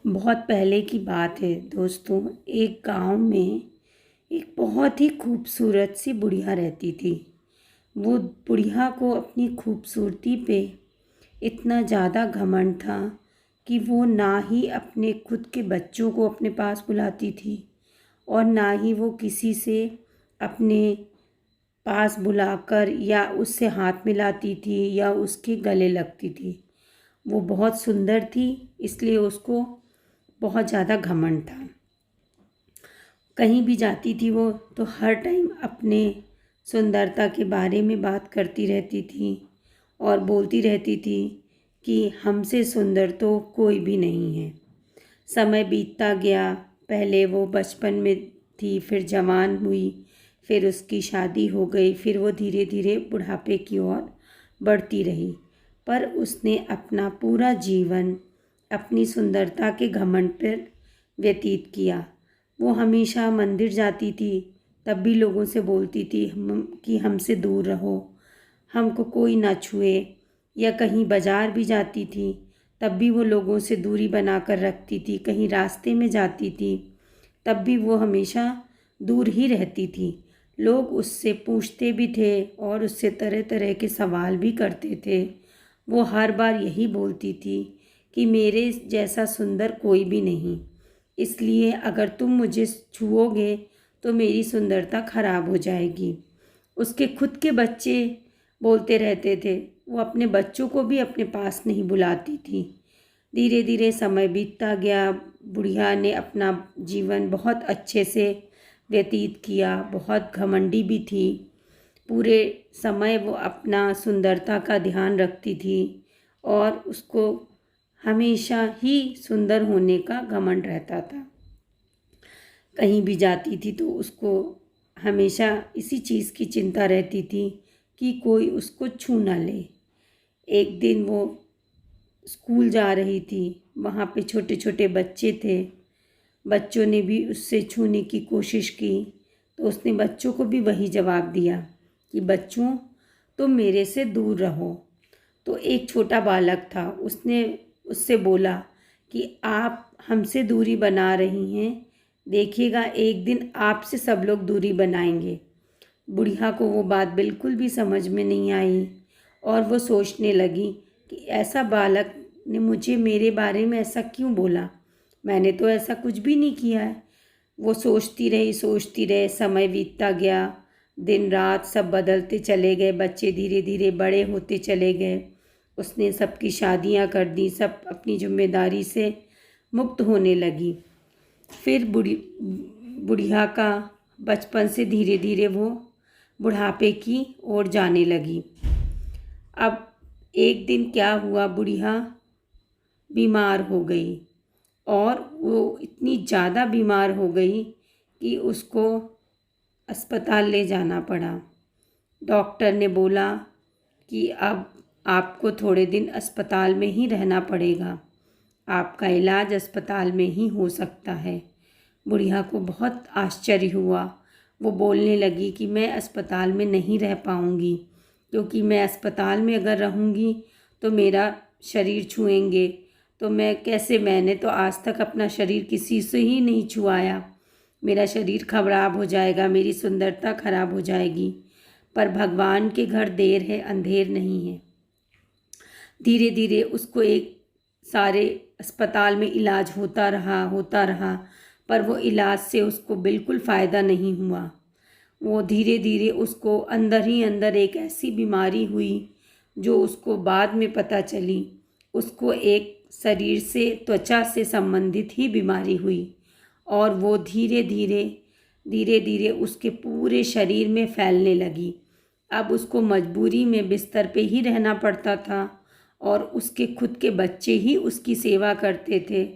बहुत पहले की बात है दोस्तों। एक गांव में एक बहुत ही खूबसूरत सी बुढ़िया रहती थी। वो बुढ़िया को अपनी खूबसूरती पे इतना ज़्यादा घमंड था कि वो ना ही अपने खुद के बच्चों को अपने पास बुलाती थी और ना ही वो किसी से अपने पास बुलाकर या उससे हाथ मिलाती थी या उसके गले लगती थी। वो बहुत सुंदर थी, इसलिए उसको बहुत ज़्यादा घमंड था। कहीं भी जाती थी वो तो हर टाइम अपने सुंदरता के बारे में बात करती रहती थी और बोलती रहती थी कि हमसे सुंदर तो कोई भी नहीं है। समय बीतता गया। पहले वो बचपन में थी, फिर जवान हुई, फिर उसकी शादी हो गई, फिर वो धीरे धीरे बुढ़ापे की ओर बढ़ती रही। पर उसने अपना पूरा जीवन अपनी सुंदरता के घमंड पर व्यतीत किया। वो हमेशा मंदिर जाती थी, तब भी लोगों से बोलती थी कि हमसे दूर रहो, हमको कोई ना छुए। या कहीं बाज़ार भी जाती थी, तब भी वो लोगों से दूरी बना कर रखती थी। कहीं रास्ते में जाती थी, तब भी वो हमेशा दूर ही रहती थी। लोग उससे पूछते भी थे और उससे तरह तरह के सवाल भी करते थे। वो हर बार यही बोलती थी कि मेरे जैसा सुंदर कोई भी नहीं, इसलिए अगर तुम मुझे छुओगे तो मेरी सुंदरता खराब हो जाएगी। उसके खुद के बच्चे बोलते रहते थे, वो अपने बच्चों को भी अपने पास नहीं बुलाती थी। धीरे धीरे समय बीतता गया। बुढ़िया ने अपना जीवन बहुत अच्छे से व्यतीत किया, बहुत घमंडी भी थी। पूरे समय वो अपना सुंदरता का ध्यान रखती थी और उसको हमेशा ही सुंदर होने का घमंड रहता था। कहीं भी जाती थी तो उसको हमेशा इसी चीज़ की चिंता रहती थी कि कोई उसको छू ना ले। एक दिन वो स्कूल जा रही थी, वहाँ पे छोटे छोटे बच्चे थे। बच्चों ने भी उससे छूने की कोशिश की, तो उसने बच्चों को भी वही जवाब दिया कि बच्चों, तुम मेरे से दूर रहो। तो एक छोटा बालक था, उसने उससे बोला कि आप हमसे दूरी बना रही हैं, देखिएगा एक दिन आपसे सब लोग दूरी बनाएंगे। बुढ़िया को वो बात बिल्कुल भी समझ में नहीं आई और वो सोचने लगी कि ऐसा बालक ने मुझे मेरे बारे में ऐसा क्यों बोला, मैंने तो ऐसा कुछ भी नहीं किया है। वो सोचती रहे, समय बीतता गया। दिन रात सब बदलते चले गए, बच्चे धीरे धीरे बड़े होते चले गए। उसने सबकी शादियां कर दी, सब अपनी जिम्मेदारी से मुक्त होने लगी। फिर बुढ़िया का बचपन से धीरे धीरे वो बुढ़ापे की ओर जाने लगी। अब एक दिन क्या हुआ, बुढ़िया बीमार हो गई और वो इतनी ज़्यादा बीमार हो गई कि उसको अस्पताल ले जाना पड़ा। डॉक्टर ने बोला कि अब आपको थोड़े दिन अस्पताल में ही रहना पड़ेगा, आपका इलाज अस्पताल में ही हो सकता है। बुढ़िया को बहुत आश्चर्य हुआ। वो बोलने लगी कि मैं अस्पताल में नहीं रह पाऊँगी, क्योंकि मैं अस्पताल में अगर रहूँगी तो मेरा शरीर छुएंगे तो मैं कैसे, मैंने तो आज तक अपना शरीर किसी से ही नहीं छुआया, मेरा शरीर खराब हो जाएगा, मेरी सुंदरता खराब हो जाएगी। पर भगवान के घर देर है अंधेर नहीं है। धीरे धीरे उसको एक सारे अस्पताल में इलाज होता रहा, पर वो इलाज से उसको बिल्कुल फ़ायदा नहीं हुआ। वो धीरे धीरे उसको अंदर ही अंदर एक ऐसी बीमारी हुई जो उसको बाद में पता चली। उसको एक शरीर से, त्वचा से संबंधित ही बीमारी हुई और वो धीरे धीरे उसके पूरे शरीर में फैलने लगी। अब उसको मजबूरी में बिस्तर पे ही रहना पड़ता था और उसके खुद के बच्चे ही उसकी सेवा करते थे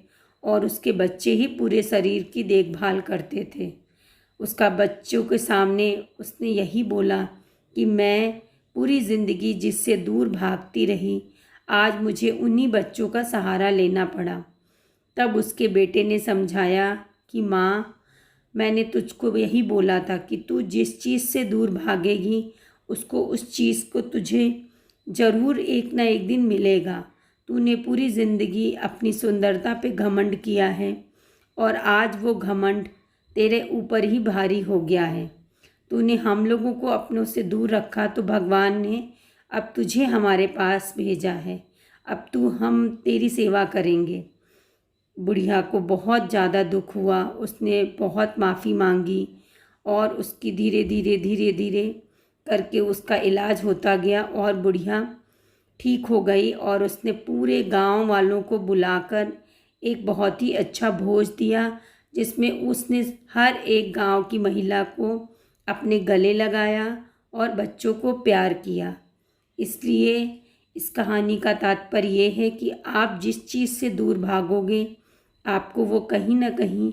और उसके बच्चे ही पूरे शरीर की देखभाल करते थे। उसका बच्चों के सामने उसने यही बोला कि मैं पूरी ज़िंदगी जिससे दूर भागती रही, आज मुझे उन्हीं बच्चों का सहारा लेना पड़ा। तब उसके बेटे ने समझाया कि माँ, मैंने तुझको यही बोला था कि तू जिस चीज़ से दूर भागेगी उसको, उस चीज़ को तुझे ज़रूर एक ना एक दिन मिलेगा। तूने पूरी ज़िंदगी अपनी सुंदरता पे घमंड किया है और आज वो घमंड तेरे ऊपर ही भारी हो गया है। तूने हम लोगों को अपनों से दूर रखा तो भगवान ने अब तुझे हमारे पास भेजा है। अब हम तेरी सेवा करेंगे। बुढ़िया को बहुत ज़्यादा दुख हुआ। उसने बहुत माफ़ी मांगी और उसकी धीरे धीरे करके उसका इलाज होता गया और बुढ़िया ठीक हो गई। और उसने पूरे गांव वालों को बुलाकर एक बहुत ही अच्छा भोज दिया, जिसमें उसने हर एक गांव की महिला को अपने गले लगाया और बच्चों को प्यार किया। इसलिए इस कहानी का तात्पर्य ये है कि आप जिस चीज़ से दूर भागोगे आपको वो कहीं ना कहीं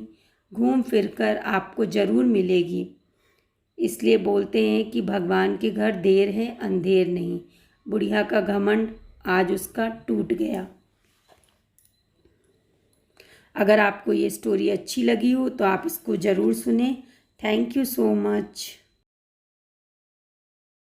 घूम फिर कर आपको ज़रूर मिलेगी। इसलिए बोलते हैं कि भगवान के घर देर है अंधेर नहीं। बुढ़िया का घमंड आज उसका टूट गया। अगर आपको ये स्टोरी अच्छी लगी हो तो आप इसको ज़रूर सुने। Thank you so much.